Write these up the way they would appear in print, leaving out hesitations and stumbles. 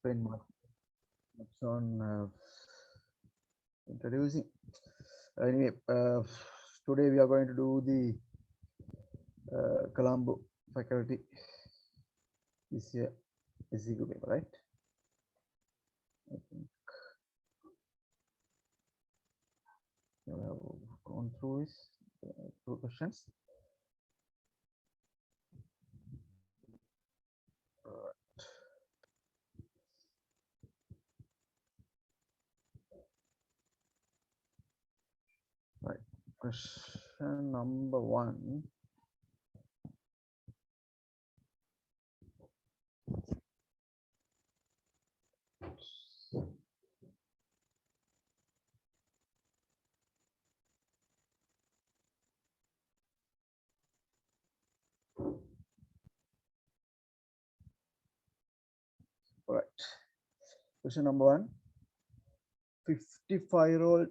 Explain much on introducing. Anyway, today we are going to do the Colombo faculty this year SEQ paper, right? I think we have gone through this two questions. Right. Question number 1. All right. Question number 1. 55-year-old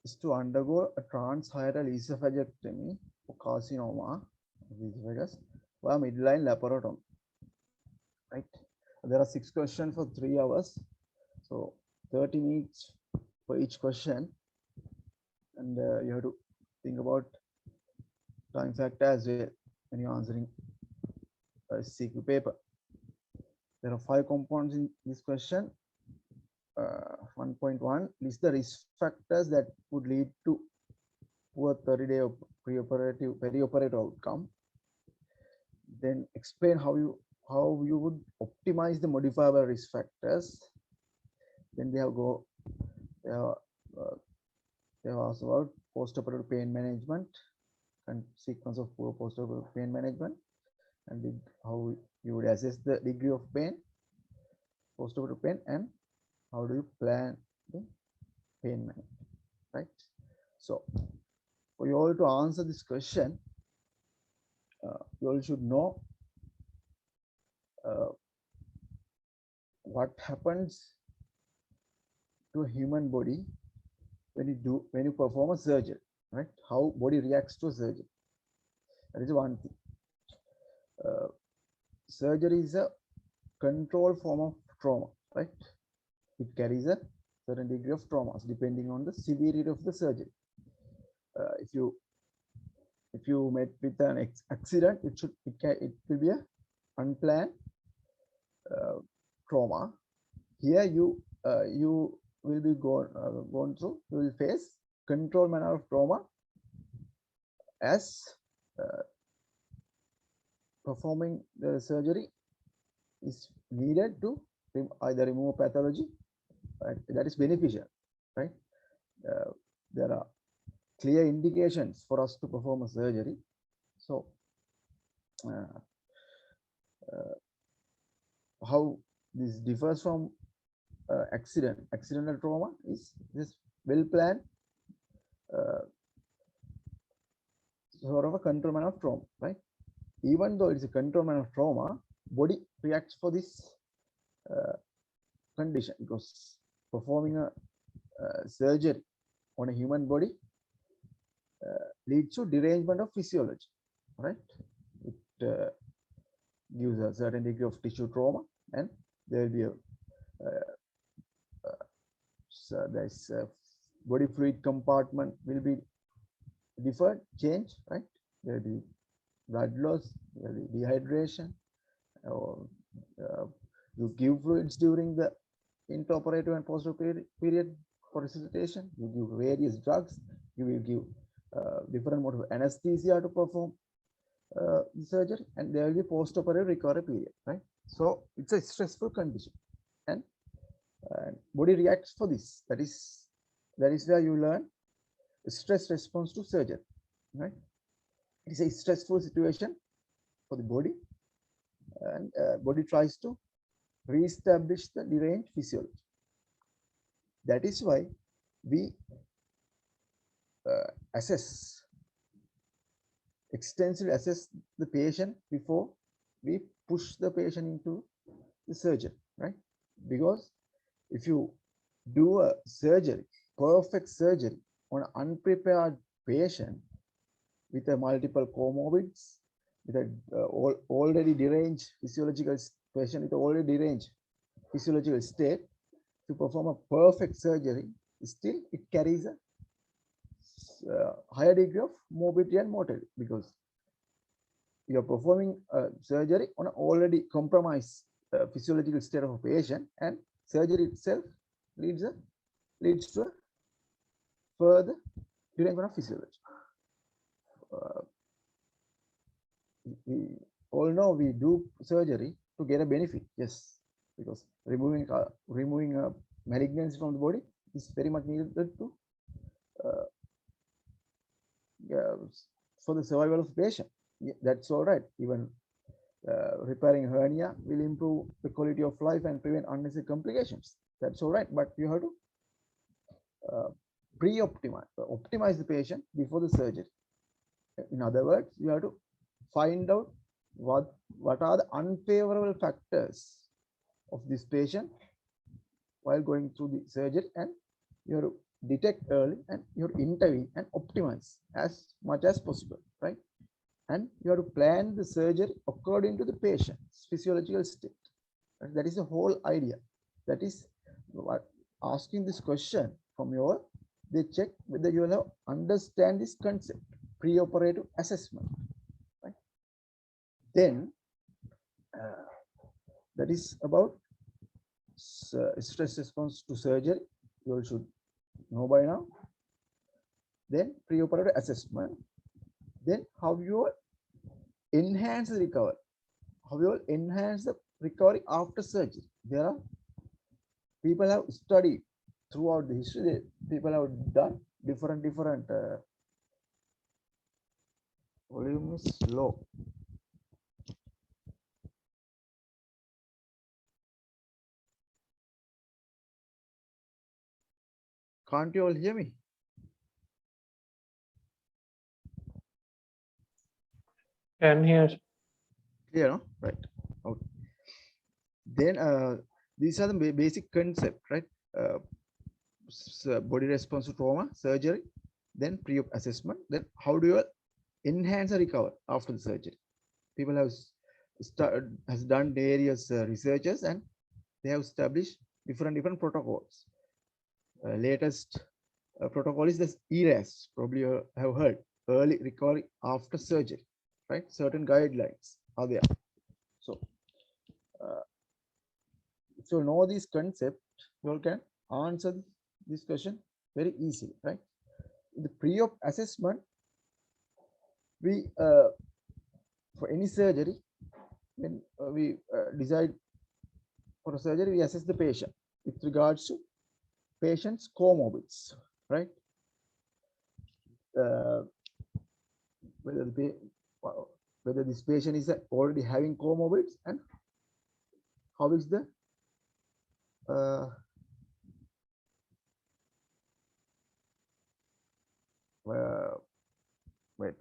is to undergo a transhiatal esophagectomy for carcinoma of the esophagus via midline laparotomy. Right. There are 6 questions for 3 hours. So 30 minutes for each question. And you have to think about time factor as well when you're answering a CQ paper. There are 5 components in this question. 1.1 list the risk factors that would lead to poor 30-day perioperative outcome. Then explain how you would optimize the modifiable risk factors. Then they have asked about postoperative pain management and sequence of poor postoperative pain management, and how you would assess the degree of pain, postoperative pain, and how do you plan the pain management, right? So for you all to answer this question, you all should know what happens to a human body when you perform a surgery, right? How body reacts to a surgery. That is one thing. Surgery is a controlled form of trauma, right? It carries a certain degree of traumas depending on the severity of the surgery. If you if you met with an accident, it will be a unplanned trauma. Here you will be gone through. You will face control manner of trauma as performing the surgery is needed to either remove pathology, right? That is beneficial, right? There are clear indications for us to perform a surgery. So how this differs from accidental trauma is this well-planned sort of a control manner of trauma, right? Even though it's a control manner of trauma, body reacts for this condition, because performing a surgery on a human body leads to derangement of physiology, right? It gives a certain degree of tissue trauma, and there will be a there's body fluid compartment will be differed, change, right? There will be blood loss, there will be dehydration, or you give fluids during the intraoperative and postoperative period for resuscitation. You give various drugs. You will give different mode of anesthesia to perform the surgery, and there will be postoperative recovery period, right? So it's a stressful condition, and body reacts for this. That is where you learn stress response to surgery, right? It's a stressful situation for the body, and body tries to re-establish the deranged physiology. That is why we extensively assess the patient before we push the patient into the surgery, right? Because if you do a surgery, perfect surgery on an unprepared patient with a multiple comorbids, with a already deranged physiological patient with already deranged physiological state, to perform a perfect surgery, still it carries a higher degree of morbidity and mortality, because you are performing a surgery on an already compromised physiological state of a patient, and surgery itself leads to a further derangement of physiology. We all know we do surgery to get a benefit, yes, because removing a malignancy from the body is very much needed to for the survival of the patient. Yeah, that's all right. Even repairing hernia will improve the quality of life and prevent unnecessary complications. That's all right, but you have to optimize the patient before the surgery. In other words, you have to find out what are the unfavorable factors of this patient while going through the surgery, and you have to detect early, and you have to intervene and optimize as much as possible, right? And you have to plan the surgery according to the patient's physiological state. That is the whole idea. That is what asking this question from you all, they check whether you will understand this concept, pre-operative assessment, right? Then that is about stress response to surgery. You all should know by now. Then pre-operative assessment. Then how you enhance the recovery. How you enhance the recovery after surgery. There are people have studied throughout the history. People have done different volume is low. Can't you all hear me? Can hear. Clear, no? Right. Okay. Then these are the basic concept, right? Body response to trauma, surgery, then pre-op assessment. Then how do you enhance a recovery after the surgery? People have done various researches, and they have established different protocols. Latest protocol is the ERAS. Probably you have heard early recovery after surgery, right? Certain guidelines are there. So uh, if you know this concept, you all can answer this question very easily, right? In the pre-op assessment, we for any surgery, when we decide for a surgery, we assess the patient with regards to patient's comorbidities, right? Uh, whether the whether this patient is already having comorbidities and how is the uh, uh, wait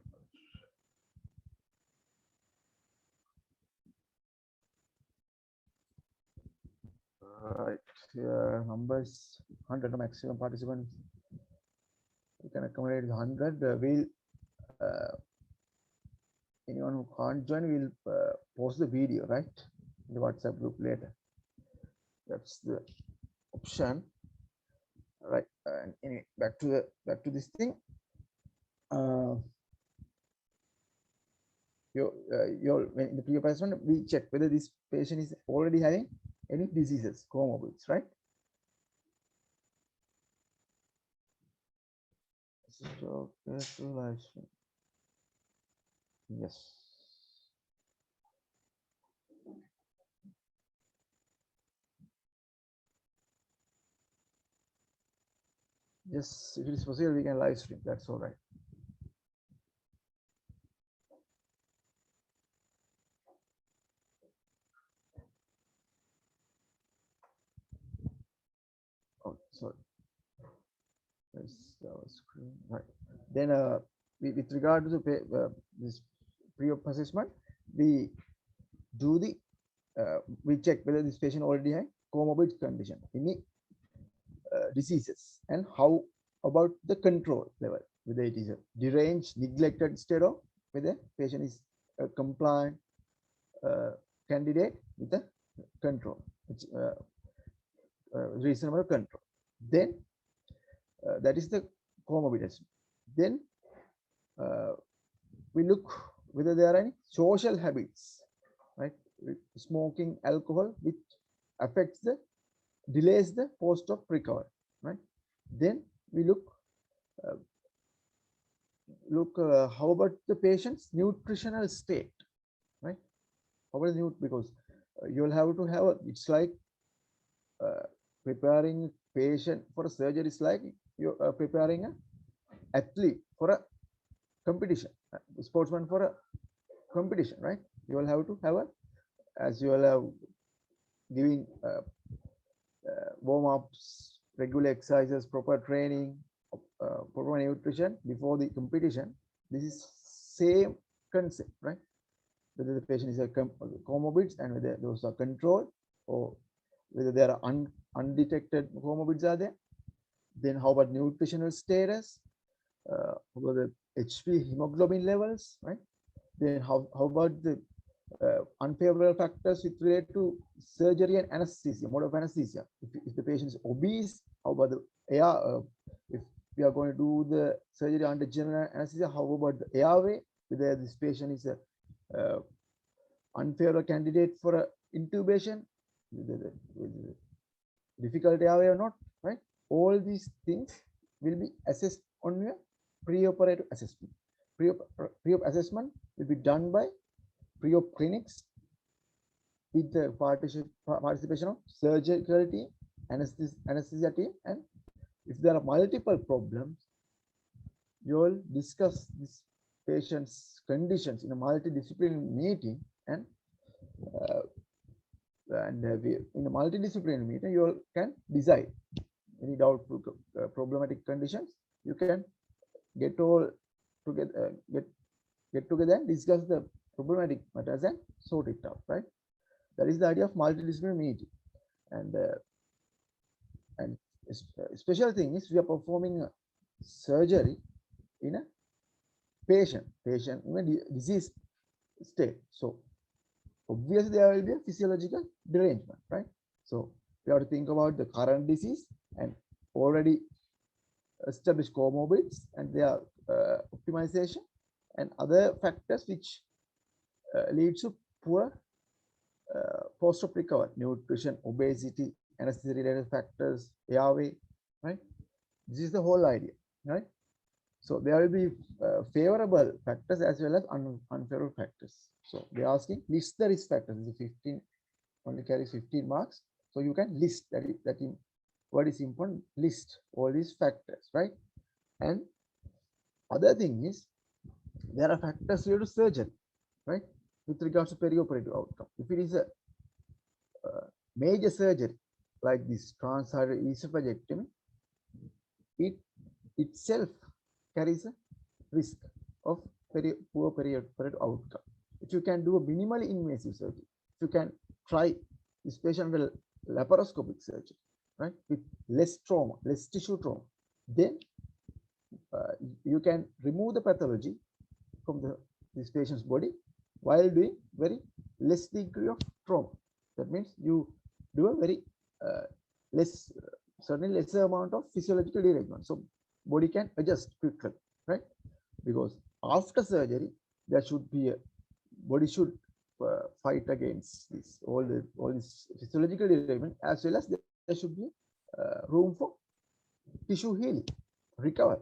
right numbers 100 maximum participants we can accommodate 100 we'll uh, anyone who can't join will post the video right in the WhatsApp group later. That's the option, right? And anyway, back to this thing. uh, when in the pre-op assessment we check whether this patient is already having any diseases, comorbidities, right? So, live stream. Yes. Yes, if it is possible, we can live stream. That's all right. Oh, sorry. That's our screen. Right. Then, with regard to the this pre-op assessment, we do the we check whether this patient already has comorbid condition, any diseases, and how about the control level, whether it is a deranged, neglected state or whether patient is a compliant candidate with the control, which, reasonable control. Then that is the comorbidity. Then uh, we look whether there are any social habits, right? Smoking, alcohol, which affects the delays the post-op recovery, right? Then we uh, look how about the patient's nutritional state, right? How about the because you'll have to have a, it's like preparing patient for a surgery is like you're preparing an athlete for a competition, sportsman for a competition, right? You will have to have a, as you will have giving warm-ups, regular exercises, proper training, proper nutrition before the competition. This is same concept, right? Whether the patient is a comorbids and whether those are controlled or whether there are undetected comorbids are there. Then how about nutritional status? How about the HP hemoglobin levels, right? Then how about the unfavorable factors with relate to surgery and anesthesia, mode of anesthesia? If the patient is obese, how about the air? If we are going to do the surgery under general anesthesia, how about the airway? Whether this patient is a unfavorable candidate for a intubation, difficult airway or not, right? All these things will be assessed on your pre-operative assessment. Pre-op assessment will be done by pre-op clinics with the participation of surgical team, anesthesia team, and if there are multiple problems, you will discuss this patient's conditions in a multidisciplinary meeting, and in a multidisciplinary meeting, you can decide any doubtful problematic conditions. You can get all together, get together and discuss the problematic matters and sort it out, right? That is the idea of multidisciplinary meeting. And special thing is we are performing a surgery in a patient in a disease state. So obviously there will be a physiological derangement, right? So we have to think about the current disease and already establish comorbidities and their optimization, and other factors which lead to poor post-op recovery, nutrition, obesity, anesthesia-related factors, airway, right? This is the whole idea, right? So there will be favorable factors as well as unfavorable factors. So they're asking list the risk factors. This is 15, only carries 15 marks. So you can list that in what is important, list all these factors, right? And other thing is there are factors related to surgery, right? With regards to perioperative outcome. If it is a major surgery like this transhyoid esophagectomy, it itself carries a risk of poor perioperative outcome. If you can do a minimally invasive surgery, if you can try this patient will laparoscopic surgery, right, with less trauma, less tissue trauma, then you can remove the pathology from this patient's body while doing very less degree of trauma. That means you do a very less, certainly lesser amount of physiological derangement. So body can adjust quickly, right? Because after surgery, there should be a body should fight against this all this physiological derangement, as well as there should be room for tissue healing, recover,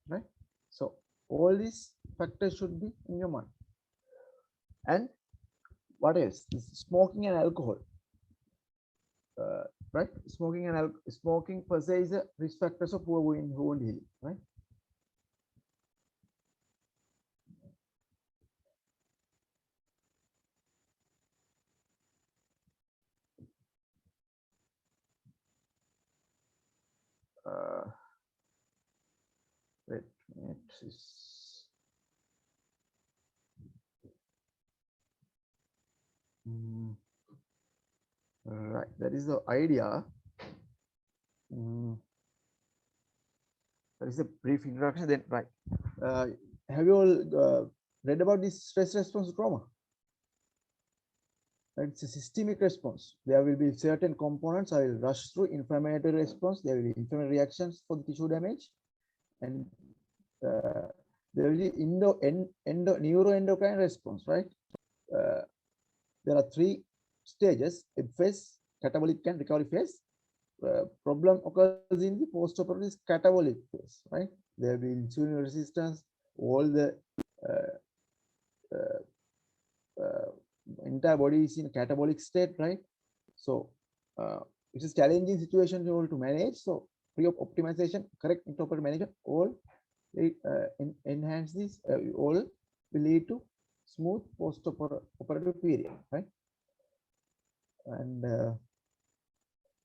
right? So all these factors should be in your mind. And what else? Smoking and alcohol, right? Smoking per se is a risk factors of poor wound healing, right? Wait a minute. Right, that is the idea. That is a brief introduction. Then, right, have you all read about this stress response to trauma? It's a systemic response. There will be certain components I will rush through. Inflammatory response. There will be inflammatory reactions for the tissue damage, and there will be neuroendocrine response. Right. There are 3 stages: phase, catabolic, and recovery phase. Problem occurs in the post-operative catabolic phase, right? There will be insulin resistance, all the entire body is in catabolic state, right? So it is challenging situation to manage. So pre-op optimization, correct intraoperative management, all enhance this, all will lead to smooth post-operative period, right? And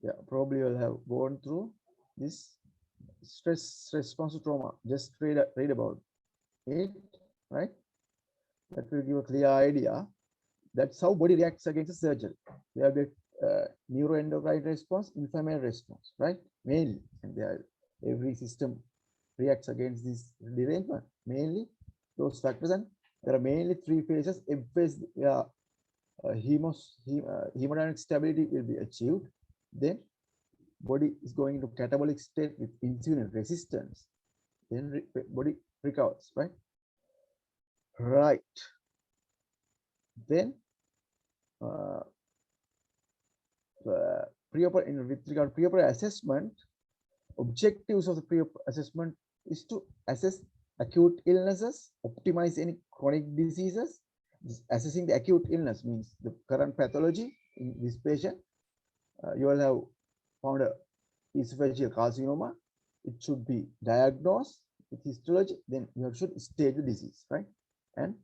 yeah, probably you'll have gone through this stress response to trauma. Just read about it, right? That will give a clear idea. That's how body reacts against the surgery. There will be neuroendocrine response, inflammatory response, right? Mainly, and there every system reacts against this derangement. Mainly those factors, and there are mainly 3 phases. A phase, hemodynamic stability will be achieved. Then body is going into catabolic state with insulin resistance. Then body recovers, right? Right. Then pre-operative, with regard to pre-operative assessment, objectives of the pre-op assessment is to assess acute illnesses, optimize any chronic diseases. Assessing the acute illness means the current pathology in this patient. You will have found a esophageal carcinoma. It should be diagnosed with histology. Then you should stage the disease, right? And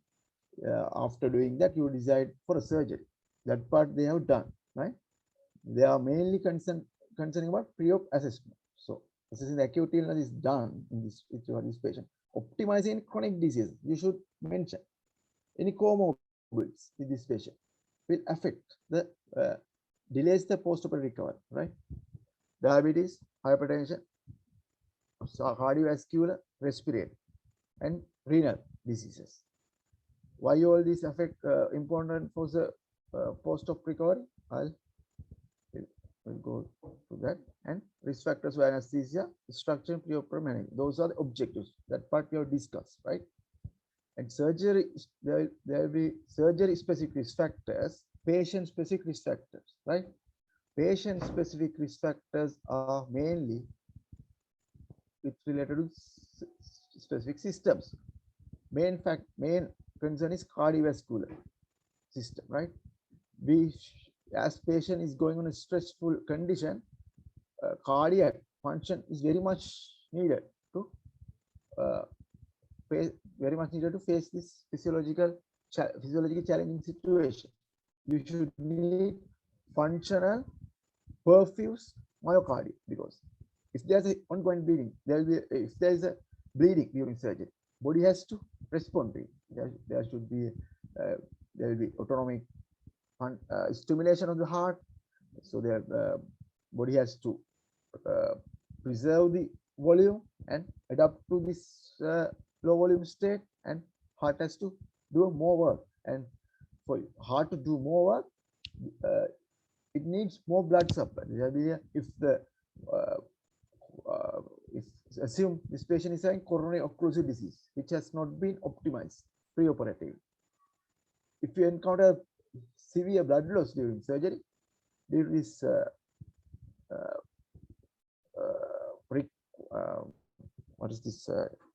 after doing that, you decide for a surgery. That part they have done, right? They are mainly concerning about pre-op assessment. So assessing the acute illness is done in this with this patient. Optimizing chronic disease, you should mention any comorbidities with this patient will affect the delays the post-operative recovery, right? Diabetes, hypertension, cardiovascular, respiratory, and renal diseases. Why all these affect important for the post-op recovery? I'll We'll go to that. And risk factors for anesthesia, structure, and preoperative management. Those are the objectives. That part we have discussed, right? And surgery, there will be surgery specific risk factors, patient specific risk factors, right? Patient specific risk factors are mainly with related to specific systems. Main concern is cardiovascular system, right? As patient is going on a stressful condition, cardiac function is very much needed to uh, face this physiologically challenging situation. You should need functional perfused myocardium, because if there's an ongoing bleeding, if there is a bleeding during surgery, body has to respond to it. There should be there will be autonomic stimulation of the heart, so the body has to preserve the volume and adapt to this low volume state, and heart has to do more work. And for heart to do more work, it needs more blood supply. If the if assume this patient is having coronary occlusive disease, which has not been optimized preoperatively. If you encounter severe blood loss during surgery, there is what is this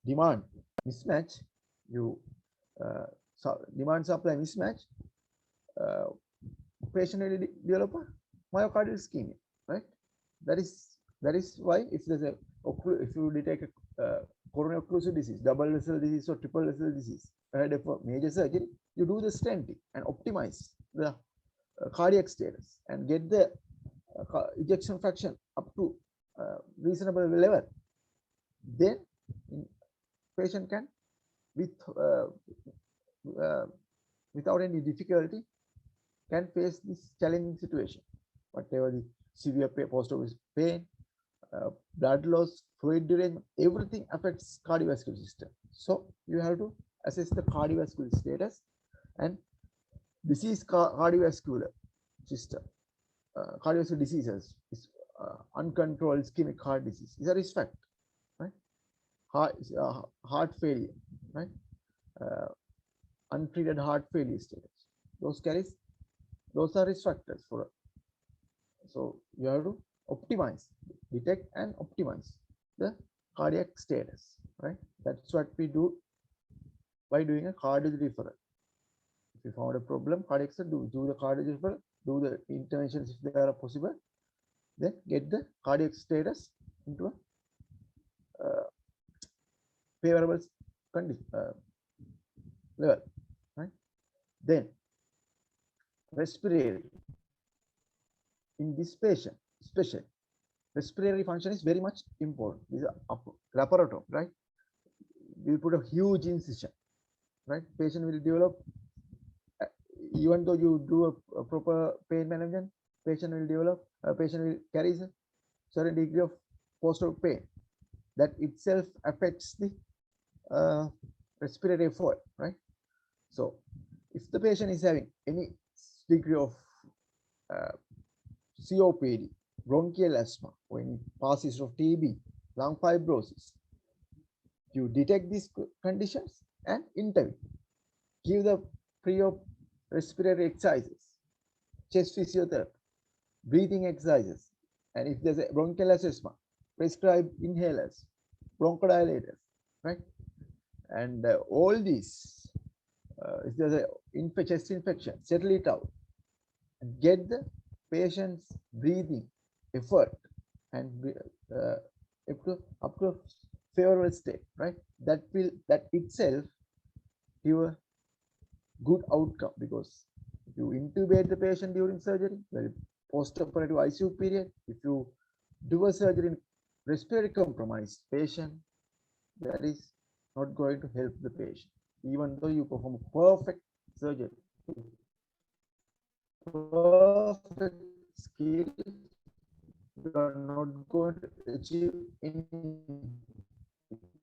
demand mismatch, you demand supply mismatch, patient will develop a myocardial ischemia, right? That is why if there's a if you detect a coronary occlusive disease, double vessel disease or triple vessel disease ahead of a major surgery, you do the stenting and optimize the cardiac status and get the ejection fraction up to reasonable level. Then patient can without any difficulty can face this challenging situation, whatever the severe post-operative pain, blood loss, fluid derangement, everything affects cardiovascular system. So you have to assess the cardiovascular status, and disease cardiovascular system, cardiovascular diseases is uncontrolled ischemic heart disease is a risk factor, right? Heart failure, right? Untreated heart failure status, those are risk factors for. So you have to optimize, detect and optimize the cardiac status, right? That's what we do by doing a cardiac referral. If you found a problem, cardiac do the cardiac referral, do the interventions if they are possible, then get the cardiac status into a favorable condition level, right? Then respiratory. In this patient, especially respiratory function is very much important. This is a laparotome, right? We put a huge incision, right? Patient will develop, even though you do a proper pain management, patient will carry a certain degree of post-op pain. That itself affects the respiratory effort, right? So if the patient is having any degree of COPD, bronchial asthma, or any past history of TB, lung fibrosis, you detect these conditions and intervene. Give the pre-op respiratory exercises, chest physiotherapy, breathing exercises, and if there's a bronchial asthma, prescribe inhalers, bronchodilators, right? And all these, if there's a chest infection, settle it out and get the patient's breathing effort and up to a favorable state, right? That itself give a good outcome, because if you intubate the patient during surgery, well, post-operative ICU period, if you do a surgery in respiratory compromised patient, that is not going to help the patient, even though you perform a perfect surgery, perfect skill, you are not going to achieve anything,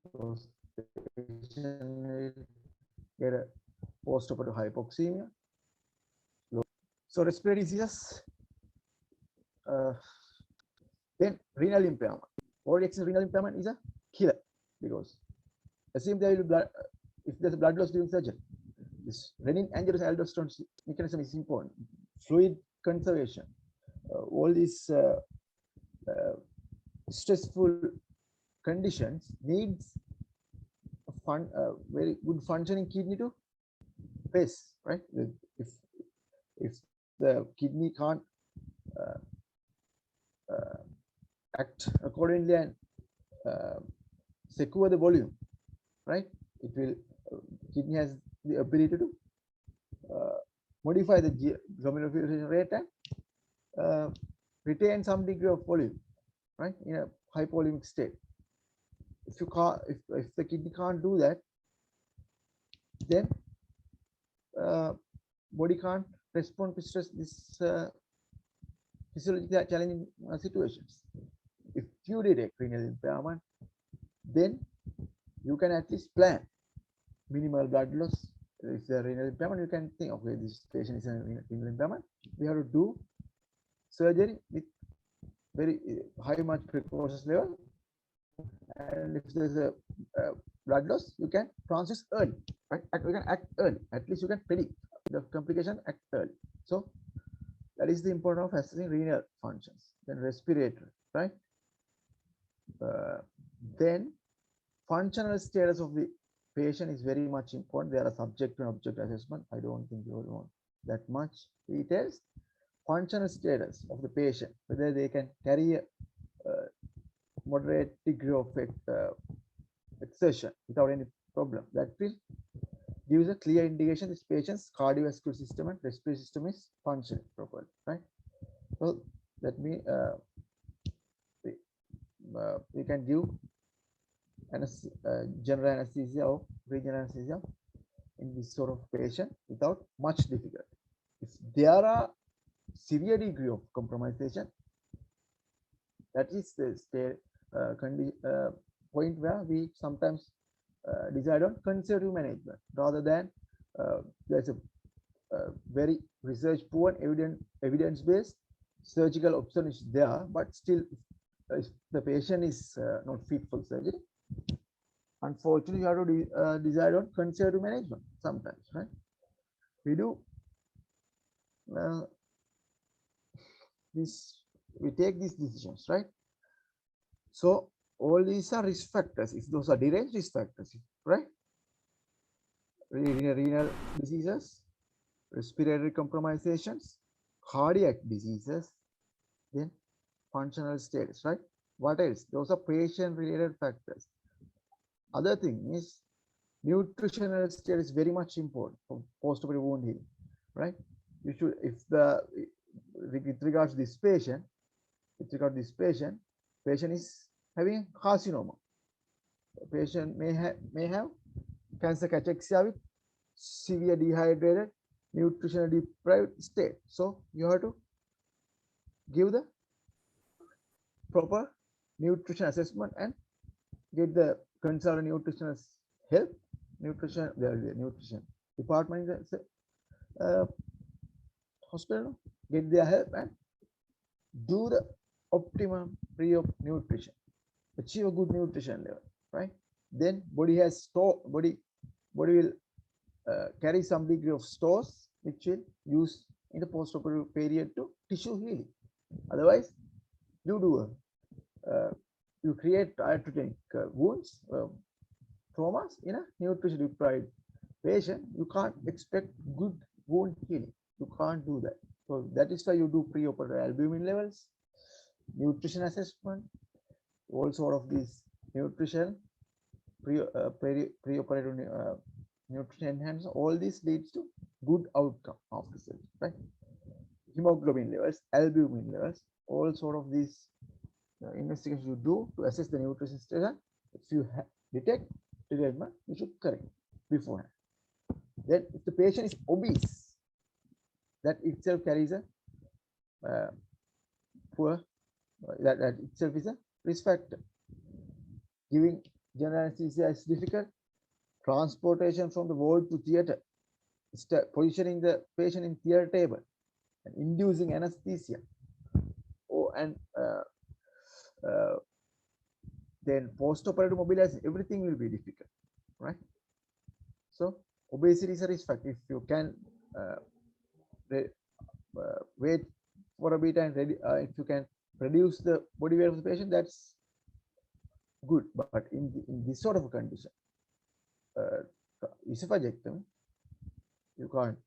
because the patient will get a post-operative hypoxemia. So respiratory diseases, renal impairment. Overreaction renal impairment is a killer because assume there will be blood, if there's a blood loss during surgery. This renin angiotensin aldosterone mechanism is important. Fluid conservation, all these stressful conditions needs a very good functioning kidney to face, right? If the kidney can't act accordingly and secure the volume, right? It will kidney has the ability to modify the glomerular filtration rate and retain some degree of volume, right? In a hypovolemic state. If you can't, if the kidney can't do that, then body can't respond to stress. This physiologically challenging situations. If you detect renal impairment, then you can at least plan minimal blood loss. If the renal impairment, you can think, okay, this patient is a renal impairment. We have to do surgery with very high much precautions level. And if there's a blood loss, you can transfuse early, right? You can act early. At least you can predict the complication, act early. So that is the importance of assessing renal functions. Then respiratory, right? Then functional status of the patient is very much important. There are subject and object assessment. I don't think you will want that much details. Functional status of the patient, whether they can carry a moderate degree of exertion without any problem. That will gives a clear indication this patient's cardiovascular system and respiratory system is functioning properly, right? So that means we can give general anesthesia or regional anesthesia in this sort of patient without much difficulty. If there are severe degree of compromisation, that is the point where we sometimes decide on conservative management rather than there's a very research proven evidence-based surgical option is there, but still if the patient is not fit for surgery, unfortunately you have to decide on conservative management sometimes, right? We do we take these decisions, right? So all these are risk factors. If those are deranged risk factors, right? Renal diseases, respiratory compromisations, cardiac diseases, then functional status, right? What else? Those are patient-related factors. Other thing is nutritional status is very much important for post-operative wound healing, right? You should, if the with regards to this patient, patient is having carcinoma. The patient may have cancer cachexia with severe dehydrated, nutritional deprived state. So you have to give the proper nutrition assessment and get the consultant nutritionist help. There will be a nutrition department in the hospital. Get their help and do the optimum pre-op nutrition. Achieve a good nutrition level, right? Then body will carry some degree of stores which will use in the post-operative period to tissue healing. Otherwise, you create iatrogenic wounds, traumas in a nutrition deprived patient. You can't expect good wound healing. You can't do that. So that is why you do pre-operative albumin levels, nutrition assessment, all sort of these nutrition, pre-operative nutrition enhancement. All this leads to good outcome after surgery, right? Hemoglobin levels, albumin levels, all sort of these investigations you do to assess the nutrition status. If you detect derangement, you should correct beforehand. Then, if the patient is obese, that itself carries a that itself is a risk factor. Giving general anesthesia is difficult. Transportation from the ward to theater, positioning the patient in theater table, and inducing anesthesia, and uh, then post-operative mobilization, everything will be difficult, right? So obesity is a risk factor. If you can uh, wait for a bit and if you can reduce the body weight of the patient, that's good. But in this sort of a condition, uh, esophagectomy, you can't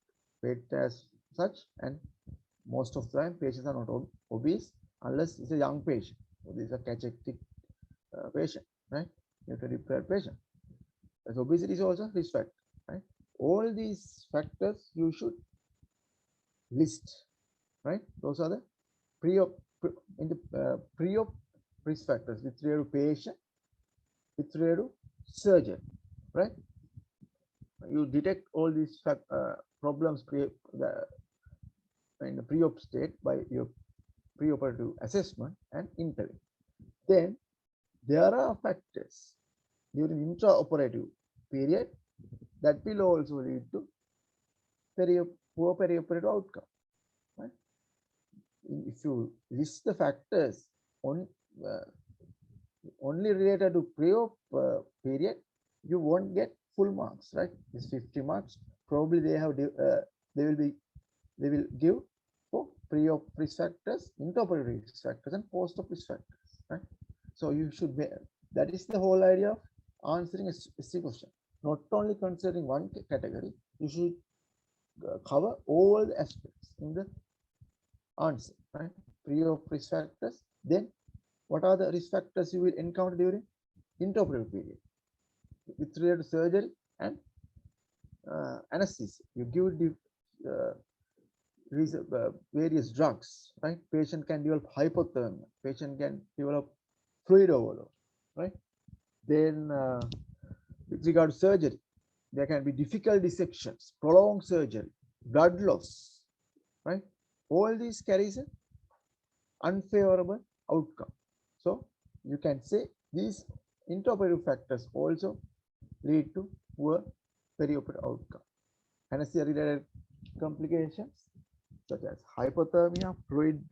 wait as such, and most of the time patients are not obese unless it's a young patient. So this is a cachectic patient, right? Nutrient deprived patient. So obesity is also a risk factor, right? All these factors you should list, right? Those are the pre-op in the pre-op risk factors with regard to patient, with regard to surgeon, right? You detect all these problems in the pre-op state by your pre-operative assessment and intervene. Then there are factors during intraoperative period that will also lead to poor perioperative outcome. Right? If you list the factors on only related to pre-op period, you won't get full marks, right? It's 50 marks. Probably they will give for pre-op risk factors, intraoperative risk factors, and post-op risk factors, right? So you should be, that is the whole idea of answering a specific question. Not only considering one category, you should cover all the aspects in the answer, right? Pre-op risk factors. Then what are the risk factors you will encounter during intraoperative period with regard to surgery and anesthesia? You give various drugs, right? Patient can develop hypothermia. Patient can develop fluid overload, right? Then with regard to surgery, there can be difficult dissections, prolonged surgery, blood loss, right? All these carries an unfavorable outcome. So you can say these intraoperative factors also lead to poor perioperative outcome. Anesthesia-related complications such as hypothermia, fluid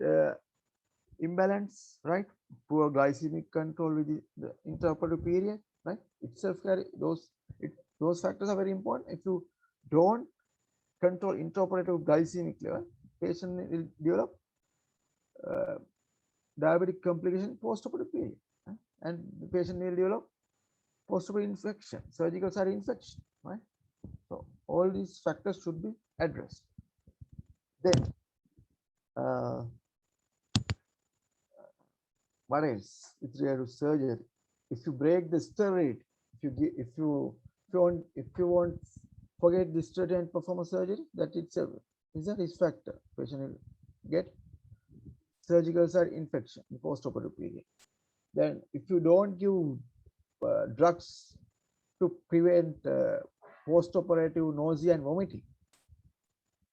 imbalance, right? Poor glycemic control with the intraoperative period, right? Itself carry those factors are very important. If you don't control intraoperative glycemic level, patient will develop diabetic complication postoperative period, right? And the patient will develop postoperative infection, surgical site infection, right? So all these factors should be addressed. Then what else with regard to surgery? If you break the steroid, if you won't forget the steroid and perform a surgery, that itself is a risk factor. Patient will get surgical site infection in postoperative period. Then if you don't give drugs to prevent postoperative nausea and vomiting,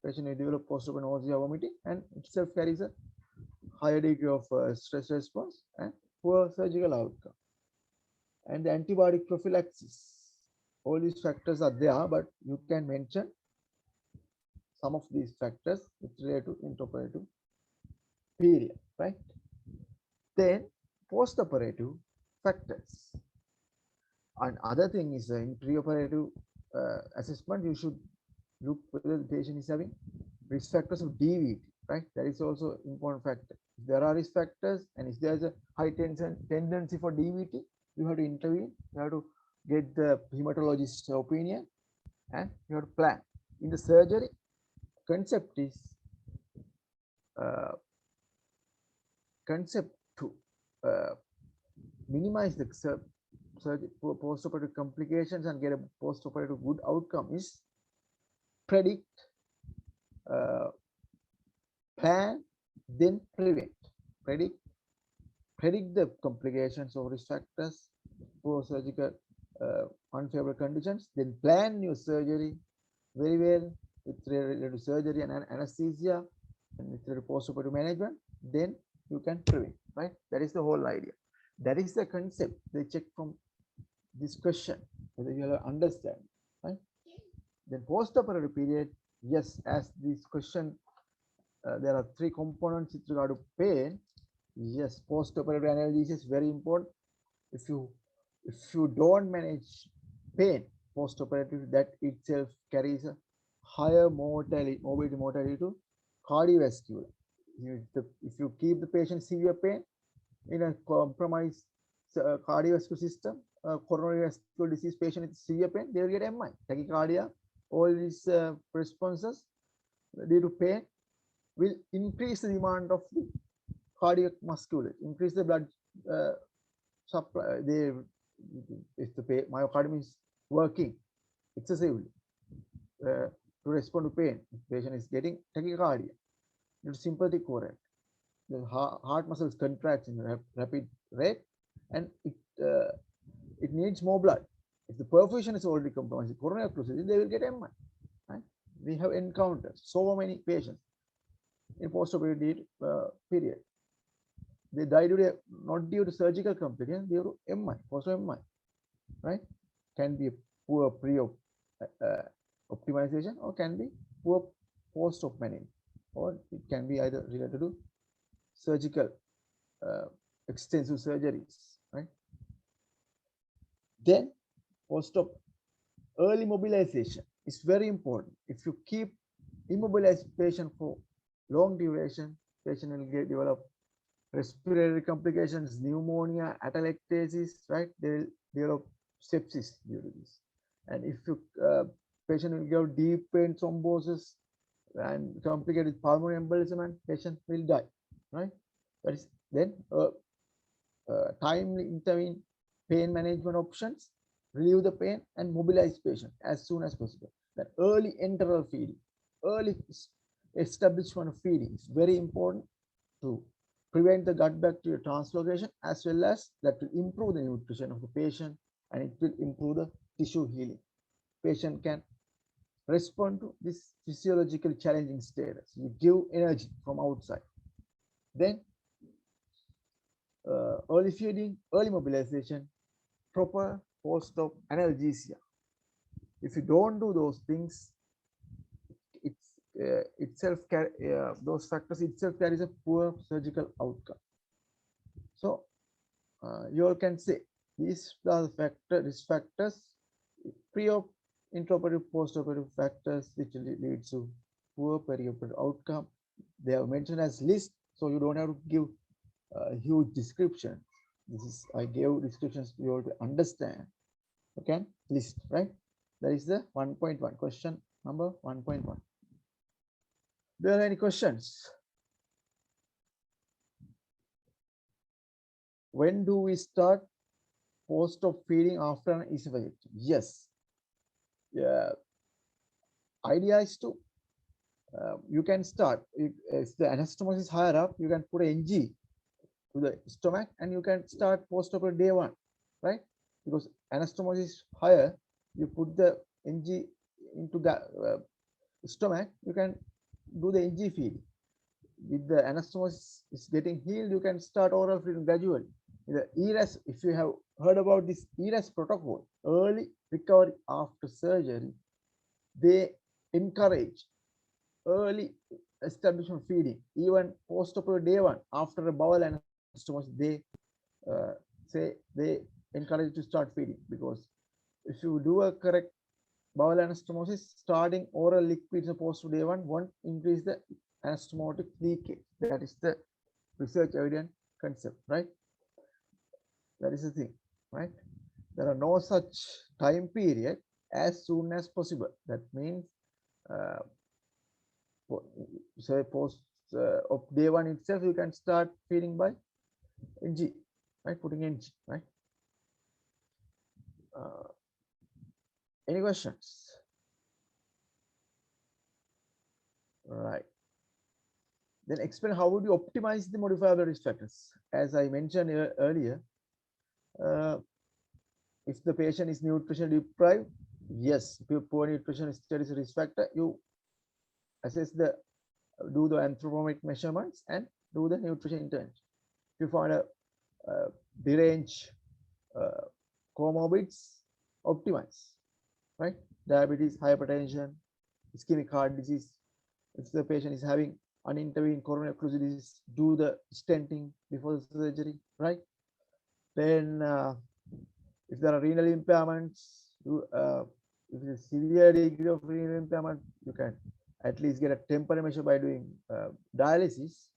patient will develop postoperative nausea, vomiting, and itself carries a higher degree of stress response and poor surgical outcome. And the antibiotic prophylaxis, all these factors are there, but you can mention some of these factors with regard to intraoperative period, right? Then postoperative factors. And other thing is in preoperative assessment, you should look whether the patient is having risk factors of DVT, right? That is also important factor. If there are risk factors and if there is a high tendency for DVT, you have to intervene. You have to get the hematologist's opinion, and you have to plan. In the surgery, concept is to minimize the postoperative complications and get a postoperative good outcome is predict, plan, then prevent. Predict the complications or risk factors for surgical unfavorable conditions, then plan your surgery very well with related to surgery and anesthesia and with related to postoperative management. Then you can prevent, right? That is the whole idea. That is the concept they check from this question, whether you understand, right? Then postoperative period, yes, as this question, there are three components with regard to pain. Yes, post-operative analgesia is very important. If you don't manage pain post-operative, that itself carries a higher morbidity mortality to cardiovascular. If you keep the patient severe pain in a compromised cardiovascular system, coronary vascular disease patient with severe pain, they will get MI, tachycardia, all these responses due to pain will increase the demand of the cardiac musculature, increase the blood supply. If the myocardium is working excessively to respond to pain, the patient is getting tachycardia due to sympathetic current. The heart muscles contracts in a rapid rate, and it needs more blood. If the perfusion is already compromised, coronary occlusion, they will get MI. Right? We have encountered so many patients in post-operative period. They die not due to surgical complication, due to MI, post-MI, right? Can be a poor optimization, or can be poor post-op management, or it can be either related to surgical extensive surgeries, right? Then post-op early mobilization is very important. If you keep immobilized patient for long duration, patient will develop respiratory complications, pneumonia, atelectasis, right? They will develop sepsis due to this. And if you patient will get deep vein thrombosis and complicated pulmonary embolism, patient will die, right? That is then timely intervene pain management options, relieve the pain, and mobilize patient as soon as possible. That early enteral feeding, early establishment of feeding is very important to prevent the gut bacteria translocation, as well as that will improve the nutrition of the patient, and it will improve the tissue healing. Patient can respond to this physiologically challenging status. You give energy from outside. Then early feeding, early mobilization, proper post-op analgesia. If you don't do those things, those factors itself carries a poor surgical outcome. So you all can say these are the risk factors, pre-op, intraoperative, postoperative factors which lead to poor perioperative outcome. They are mentioned as list, so you don't have to give a huge description. This is, I gave descriptions for you all to understand. Okay, list, right? That is the 1.1 question number 1.1. Do you have any questions? When do we start post-op feeding after an esophagectomy? Yes. Yeah. Idea is to you can start if the anastomosis is higher up, you can put an NG to the stomach, and you can start post-op day 1, right? Because anastomosis is higher, you put the NG into the stomach, you can do the NG feeding. With the anastomosis is getting healed, you can start oral feeding gradually. The ERAS, if you have heard about this ERAS protocol, early recovery after surgery, they encourage early establishment feeding, even post-operative day 1 after a bowel anastomosis. They say they encourage to start feeding, because if you do a correct bowel anastomosis, starting oral liquids post day 1 won't increase the anastomotic leakage. That is the research evidence concept, right? That is the thing, right? There are no such time period, as soon as possible. That means say post of day 1 itself, you can start feeding by NG, right? Putting NG, right? Any questions? Right. Then explain how would you optimize the modifiable risk factors. As I mentioned earlier, if the patient is nutrition deprived, yes, poor nutrition is a risk factor. You assess do the anthropometric measurements and do the nutrition intervention. If you find a deranged comorbids, optimize, right? Diabetes, hypertension, ischemic heart disease. If the patient is having unintervened coronary occlusive disease, do the stenting before the surgery, right? Then if there are renal impairments, if it's a severe degree of renal impairment, you can at least get a temporary measure by doing dialysis.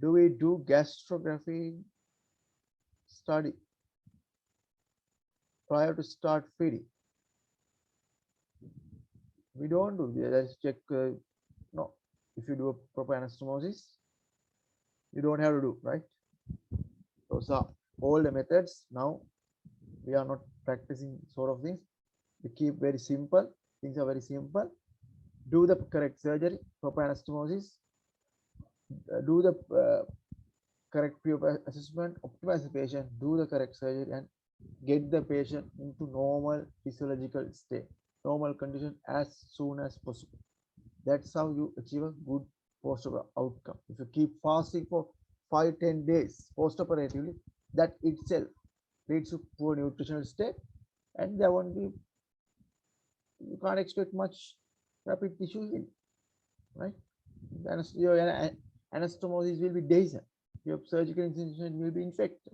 Do we do gastrography study prior to start feeding? We don't do. Let's check. No, if you do a proper anastomosis, you don't have to do, right? Those are all the methods. Now we are not practicing sort of things. We keep very simple. Things are very simple. Do the correct surgery, proper anastomosis, do the correct pre-op assessment, optimize the patient, do the correct surgery, and get the patient into normal physiological state, normal condition as soon as possible. That's how you achieve a good post-op outcome. If you keep fasting for 5-10 days post-operatively, that itself leads to poor nutritional state, and there won't be, you can't expect much rapid tissue healing, right? Your anastomosis will be desert. Your surgical incision will be infected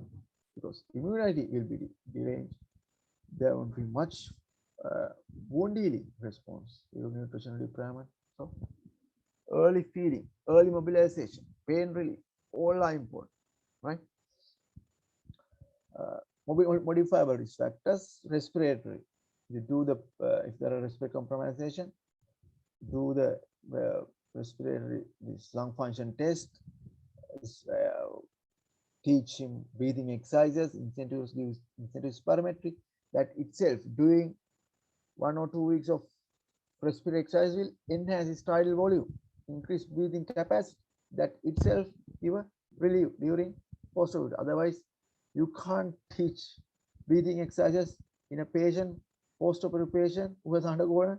because immunity will be deranged. There won't be much wound healing response to nutritional deprivation. So early feeding, early mobilization, pain relief, all are important, right? Modifiable risk factors, respiratory. You do the if there are respiratory compromisation, do the respiratory this lung function test. Teach him breathing exercises, incentives, give incentive spirometry. That itself, doing 1 or 2 weeks of respiratory exercise will enhance his tidal volume, increase breathing capacity. That itself give a relief during post-operative. Otherwise, you can't teach breathing exercises in a patient, post-operative patient who has undergone a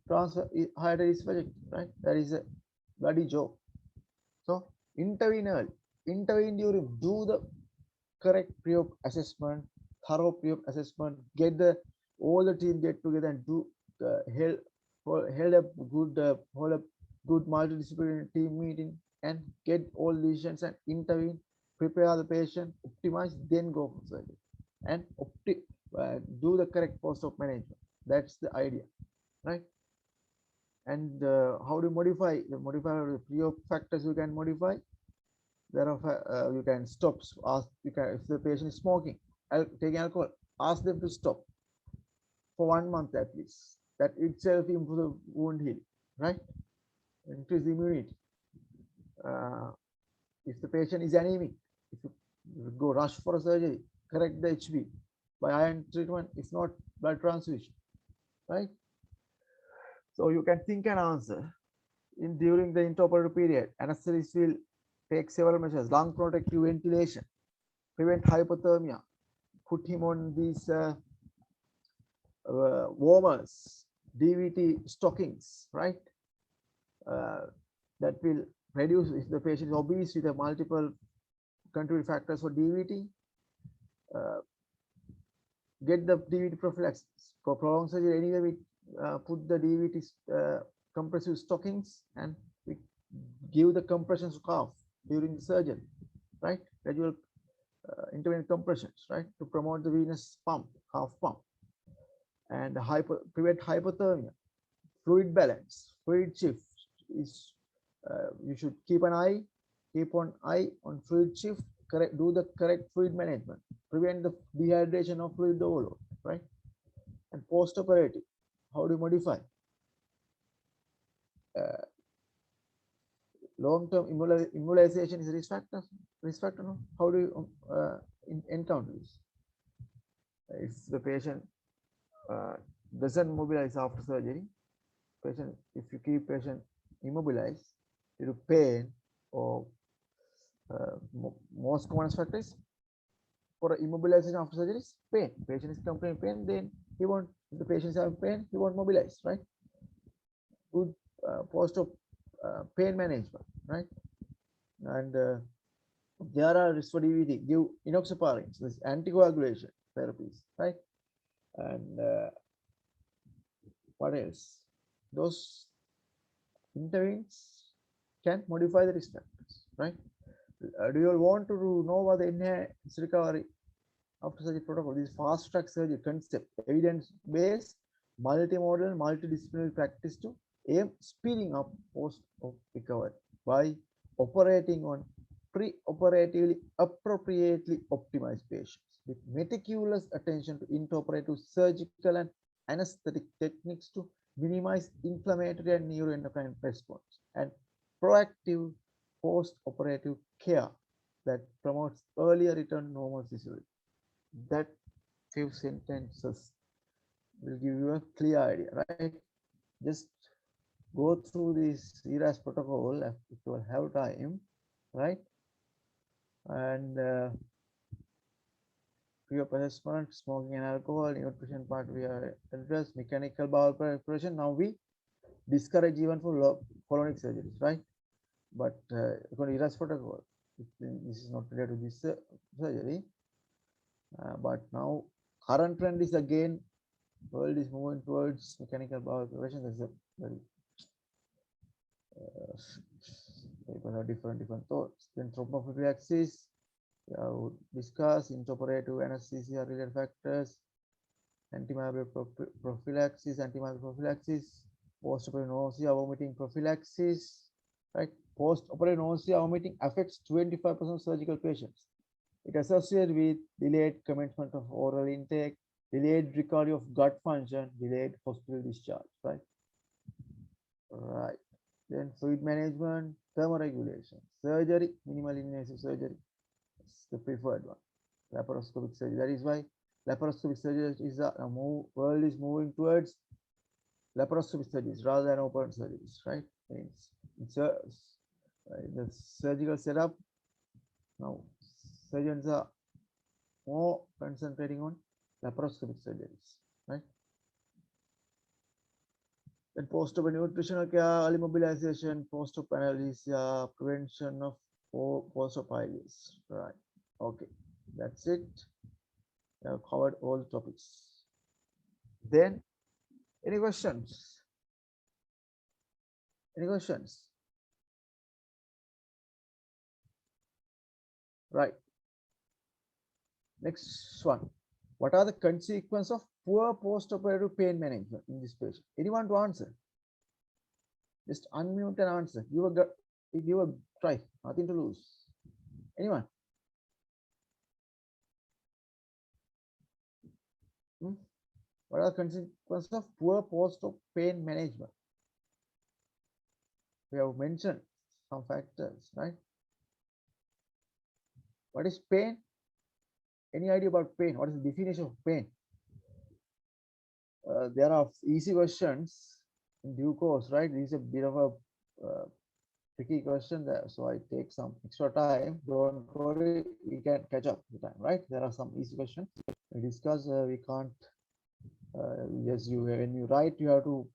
transfer hiatal surgery, right? That is a bloody joke. So intervene early, intervene during, do the correct pre-op assessment, thorough pre-op assessment, get the all the team get together and do held a good hold a good multidisciplinary team meeting and get all decisions and intervene, prepare the patient, optimize, then go for surgery and do the correct post-op management. That's the idea, right? And how to modify the pre-op factors you can modify. There are you can stop, ask, you can, if the patient is smoking, taking alcohol, ask them to stop for 1 month at least. That itself improves the wound healing, right? Increase the immunity. If the patient is anemic, if you go rush for a surgery, correct the HB by iron treatment, if not blood transfusion, right? So you can think and answer. In during the intraoperative period, anesthetist will take several measures: lung protective ventilation, prevent hypothermia, put him on these warmers, DVT stockings, right? That will reduce if the patient is obese with a multiple contributing factors for DVT. Get the DVT prophylaxis. For prolonged surgery, anyway, we put the DVT compressive stockings and we give the compressions calf during the surgery, right? Gradual intermittent compressions, right, to promote the venous pump, calf pump, and prevent hypothermia. Fluid balance, fluid shift is you should keep an eye on fluid shift. Correct, do the correct fluid management, prevent the dehydration of fluid overload, right? And post-operative, how do you modify? Long-term immobilization is a risk factor. No? How do you encounter this? If the patient doesn't mobilize after surgery, if you keep patient immobilized due to pain or most common factors for immobilization after surgery is pain. Patient is complaining pain, then he won't. If the patient is having pain, he won't mobilize, right? Good post-op pain management, right? And there are risks for DVT. Give enoxaparin, so this anticoagulation therapies, right? And what else? Those intervenes can modify the risk factors, right? Do you all want to know about the enhanced recovery after surgery protocol? This fast track surgery concept, evidence based, multimodal, multidisciplinary practice to aim speeding up post op recovery by operating on pre-operatively appropriately optimized patients with meticulous attention to intraoperative surgical and anesthetic techniques to minimize inflammatory and neuroendocrine response and proactive post-operative care that promotes earlier return to normal physiology. That few sentences will give you a clear idea, right? Just go through this ERAS protocol if you will have time, right? And pre-assessment, smoking and alcohol, nutrition part we are addressed, mechanical bowel preparation. Now we discourage even for colonic surgeries, right? But according to ERAS protocol, this is not related to this surgery. But now current trend is again, world is moving towards mechanical bowel preparation. That's a very people have different thoughts. Then thromboprophylaxis, we have discussed intraoperative anesthesia related factors, antimalarial prophylaxis, post-operative nausea, vomiting prophylaxis, right? Post-operative nausea, vomiting affects 25% of surgical patients. It associated with delayed commencement of oral intake, delayed recovery of gut function, delayed hospital discharge, right? Right. Then fluid management, thermoregulation, surgery, minimal invasive surgery, it's the preferred one. Laparoscopic surgery. That is why laparoscopic surgery is world is moving towards laparoscopic surgeries rather than open surgeries, right? It's the surgical setup. Now surgeons are more concentrating on laparoscopic surgeries, right? Then post-op nutritional care, early mobilization, post-op analgesia, prevention of post-op IVs, right? Okay, that's it. I have covered all the topics. Then, any questions? Any questions? Right. Next one. What are the consequences of poor post-operative pain management in this patient? Anyone to answer? Just unmute and answer. Give a try. Nothing to lose. Anyone? What are the consequences of poor post-op pain management? We have mentioned some factors, right? What is pain? Any idea about pain? What is the definition of pain? There are easy questions in due course, right? This is a bit of a tricky question there, so I take some extra time. Don't worry, we can catch up the time, right? There are some easy questions we discuss. We can't. Yes, when you write, you have to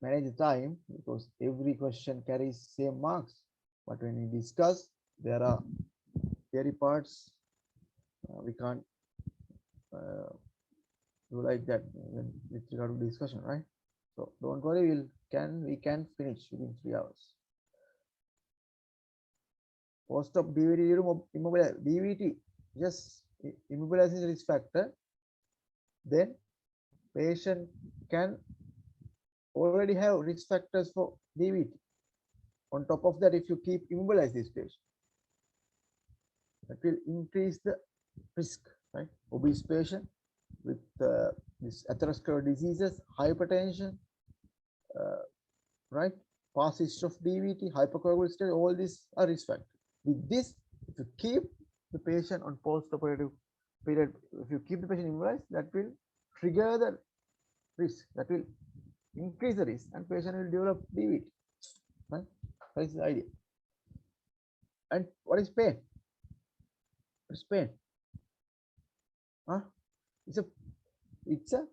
manage the time because every question carries same marks. But when we discuss, there are theory parts. We can't do like that with regard to discussion, right? So don't worry, we can finish within 3 hours. Post-op DVT immobilization, DVT, yes, immobilization risk factor. Then patient can already have risk factors for DVT. On top of that, if you keep immobilize this patient, that will increase the risk, right? Obese patient with this atherosclerotic diseases, hypertension, right? Past history of DVT, hypercoagulability, all these are risk factors. With this, if you keep the patient on post-operative period, if you keep the patient immobilized, that will trigger the risk, that will increase the risk, and patient will develop DVT, right? That is the idea. And what is pain? What is pain? Huh? It's a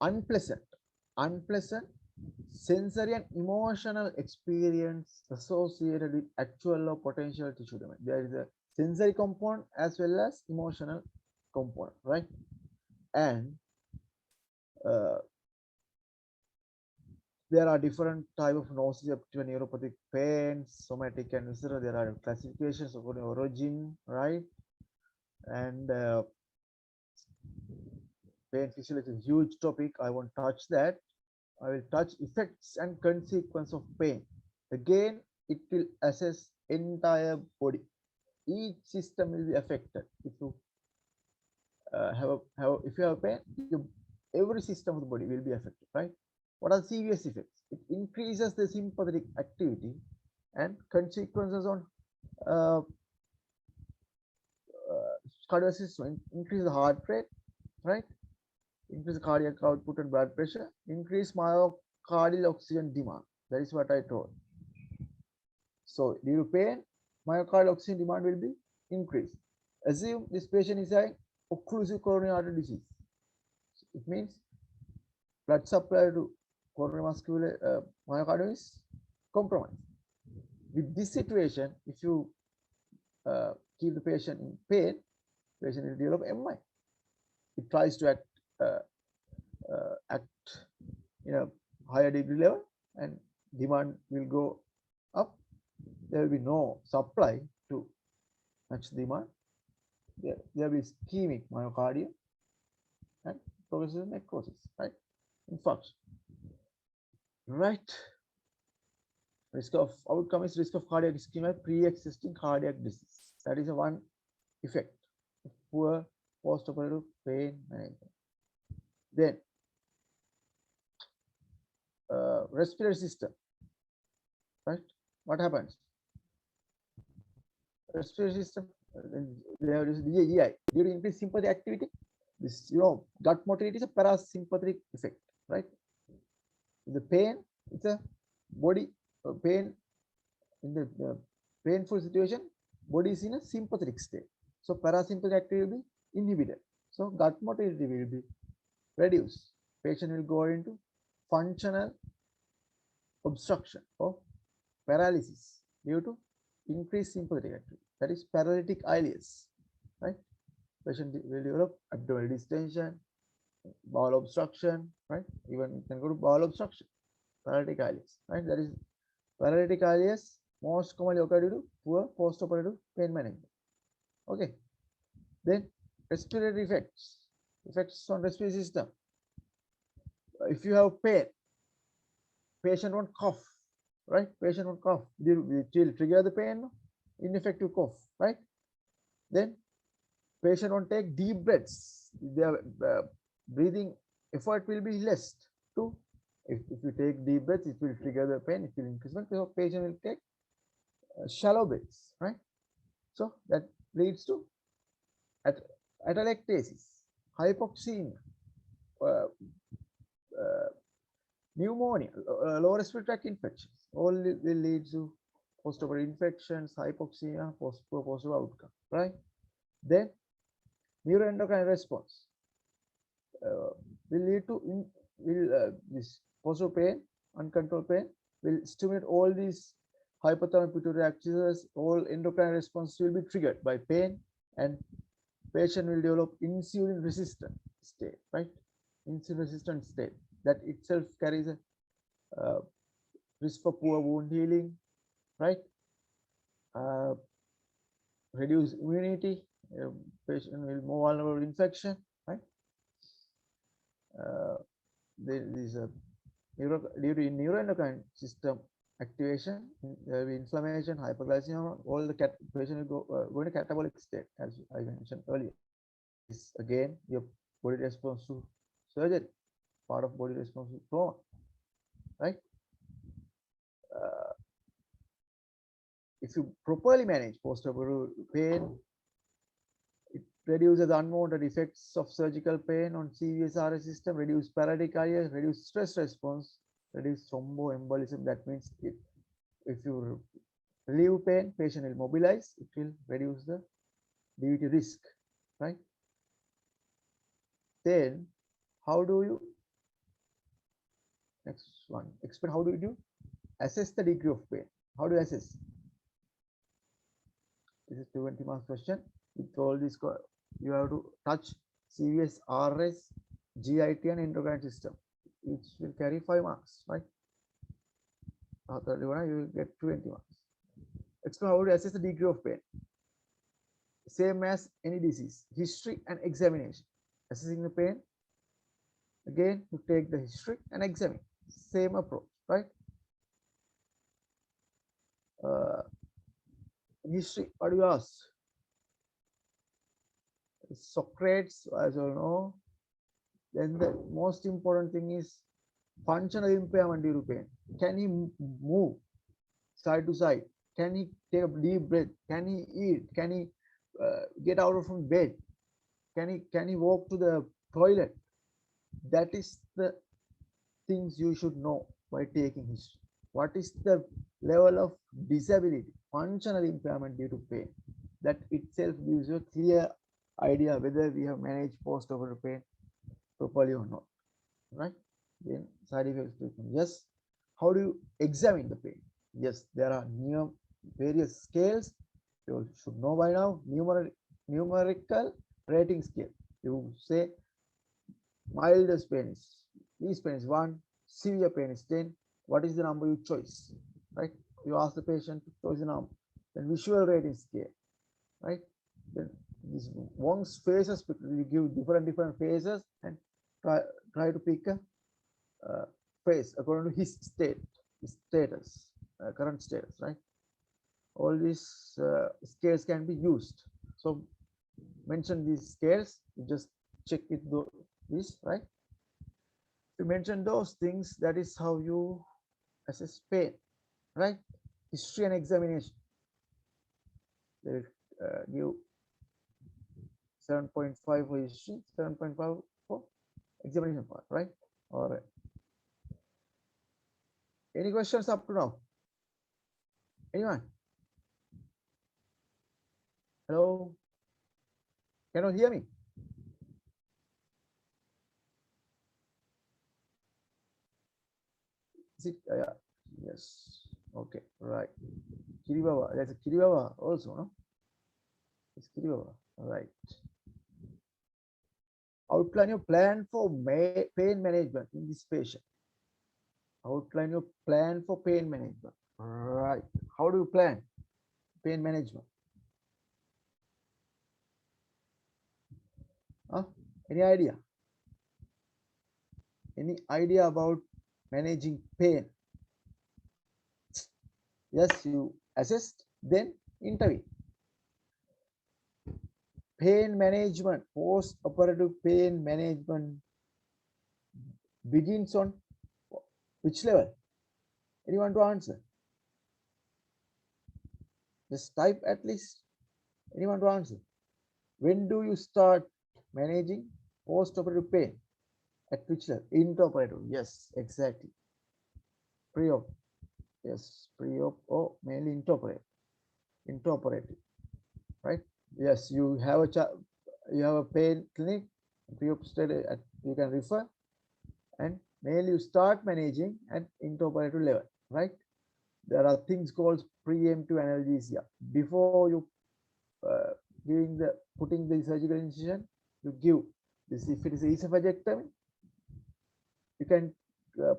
unpleasant sensory and emotional experience associated with actual or potential tissue damage. There is a sensory component as well as emotional component, right? And there are different type of nociceptive neuropathic pain, somatic and visceral. There are classifications of origin, right? And pain physiology is a huge topic. I won't touch that. I will touch effects and consequence of pain. Again, it will assess entire body. Each system will be affected. If you if you have pain, every system of the body will be affected, right? What are serious effects? It increases the sympathetic activity and consequences on uh, cardiac system. Increase the heart rate, right? Increase cardiac output and blood pressure, increase myocardial oxygen demand. That is what I told. So due to pain, myocardial oxygen demand will be increased. Assume this patient is having occlusive coronary artery disease. It means blood supply to coronary muscular myocardium is compromised. With this situation, if you keep the patient in pain, patient will develop MI. It tries to act in a higher degree level and demand will go up. There will be no supply to match the demand. There will be ischemic myocardium and progressive necrosis, right? Infarction, right? Risk of outcome is risk of cardiac ischemia, pre-existing cardiac disease. That is a one effect. Poor post-operative pain management. Then respiratory system, right? What happens? Respiratory system, there is GI. Due to increased sympathetic activity, this gut motility is a parasympathetic effect, right? The pain, it's a body pain in the painful situation, body is in a sympathetic state. So parasympathetic activity will be inhibited. So gut motility will be reduced. Patient will go into functional obstruction or paralysis due to increased sympathetic activity. That is paralytic ileus, right? Patient will develop abdominal distension, bowel obstruction, right? Even you can go to bowel obstruction, paralytic ileus, right? That is paralytic ileus most commonly occur due to poor post-operative pain management. Okay. Then respiratory effects on respiratory system. If you have pain, patient won't cough, right? Patient won't cough. It will trigger the pain, ineffective cough, right? Then patient won't take deep breaths. Their breathing effort will be less. To if you take deep breaths, it will trigger the pain. It will increase. So patient will take shallow breaths, right? So that leads to atelectasis, hypoxemia, pneumonia, lower respiratory tract infections. All will lead to post-operative infections, hypoxemia, post-operative outcome, right? Then neuroendocrine response will lead to this post-operative pain, uncontrolled pain will stimulate all these hypothalamic pituitary axis. All endocrine response will be triggered by pain, and patient will develop insulin resistant state, right? Insulin resistant state that itself carries a risk for poor wound healing, right? Reduce immunity, patient will more vulnerable to infection, right? There is a due to neuroendocrine system activation, there will be inflammation, hyperglycemia, all the patient will go into catabolic state, as I mentioned earlier. This again your body response to surgery, part of body response to trauma, right? If you properly manage post-operative pain, it reduces unwanted effects of surgical pain on CVSRS system, reduce paralytic ileus, reduce stress response, reduce thromboembolism. That means if you relieve pain, patient will mobilize, it will reduce the DVT risk, right? Then how do you, next one, explain how do you assess the degree of pain? How do you assess? This is 20 marks question. With all this, you have to touch CVS, RS, GIT, and endocrine system. Each will carry 5 marks, right? 31, you will get 20 marks. Explain how to assess the degree of pain. Same as any disease, history and examination. Assessing the pain, again, you take the history and examine. Same approach, right? History, what do you ask? Socrates, as you all know. Then the most important thing is functional impairment due to pain. Can he move side to side? Can he take a deep breath? Can he eat? Can he get out of from bed? Can he walk to the toilet? That is the things you should know by taking history. What is the level of disability, functional impairment due to pain? That itself gives you a clear idea whether we have managed post-operative pain properly or not, right? Then side effects treatment. Yes. How do you examine the pain? Yes, there are various scales. You should know by now. Numerical rating scale. You say mildest pain is, least pain is 1, severe pain is 10. What is the number you choose, right? You ask the patient to choose the number. Then visual rating scale, right? Then this Wong's phases, you give different phases and try to pick a phase according to his status, current status, right? All these scales can be used. So mention these scales, you just check it this, right? To mention those things, that is how you assess pain, right? History and examination. They will give 7.5 for history, 7.5 for examination part, right? All right. Any questions up to now? Anyone? Hello? Can you hear me? Is it? Yeah. Yes. Okay. Right. Kiribaba. That's a Kiribaba also, no? It's Kiribaba. All right. Outline your plan for pain management in this patient. Outline your plan for pain management. All right. How do you plan pain management? Huh? Any idea? Any idea about managing pain? Yes, you assess, then intervene. Pain management, post-operative pain management begins on which level? Anyone to answer? Just type at least. Anyone to answer? When do you start managing post-operative pain? At which level? Intraoperative. Yes, exactly. Pre-op. Yes, pre-op or mainly intraoperative. Intraoperative, right? Yes, you have a pain clinic, pre-op study, you can refer, and mainly you start managing at intraoperative level, right? There are things called preemptive analgesia. Before you putting the surgical incision, you give this. If it is esophagectomy, you can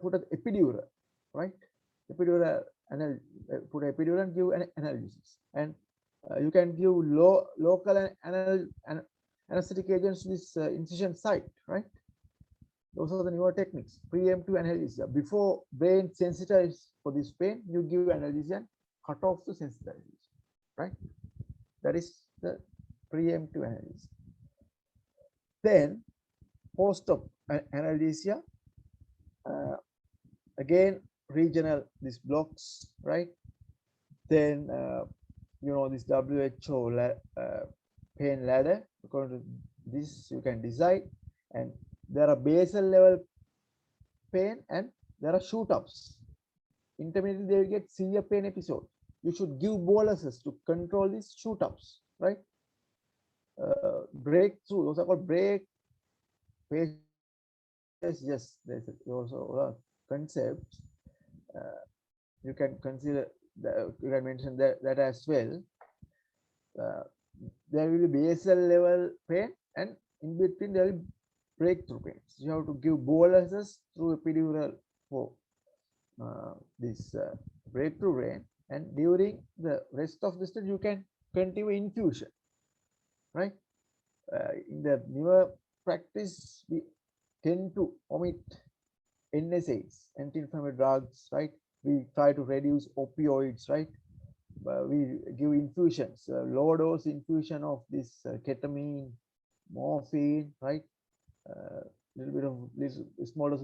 put an epidural, right? Epidural put epidural and give an analgesis, and you can give local anesthetic agents to this incision site, right? Those are the newer techniques. Preemptive analgesia. Before brain sensitizes for this pain, you give analgesia and cut off the sensitization, right? That is the preemptive analgesia. Then post-op analgesia. Again, regional these blocks, right? Then this WHO pain ladder. According to this, you can decide, and there are basal level pain and there are shoot-ups. Intermittently, they will get severe pain episode. You should give boluses to control these shoot-ups, right? Breakthrough, those are called break. Yes, there's also concepts. You can consider that, you can mention that as well. There will be basal level pain, and in between there will be breakthrough pains. You have to give boluses through epidural for this breakthrough rain, and during the rest of the study you can continue infusion, right? In the newer practice, we tend to omit NSAIDs, anti-inflammatory drugs, right? We try to reduce opioids, right? We give infusions, low dose infusion of this ketamine, morphine, right? Little bit of this small dose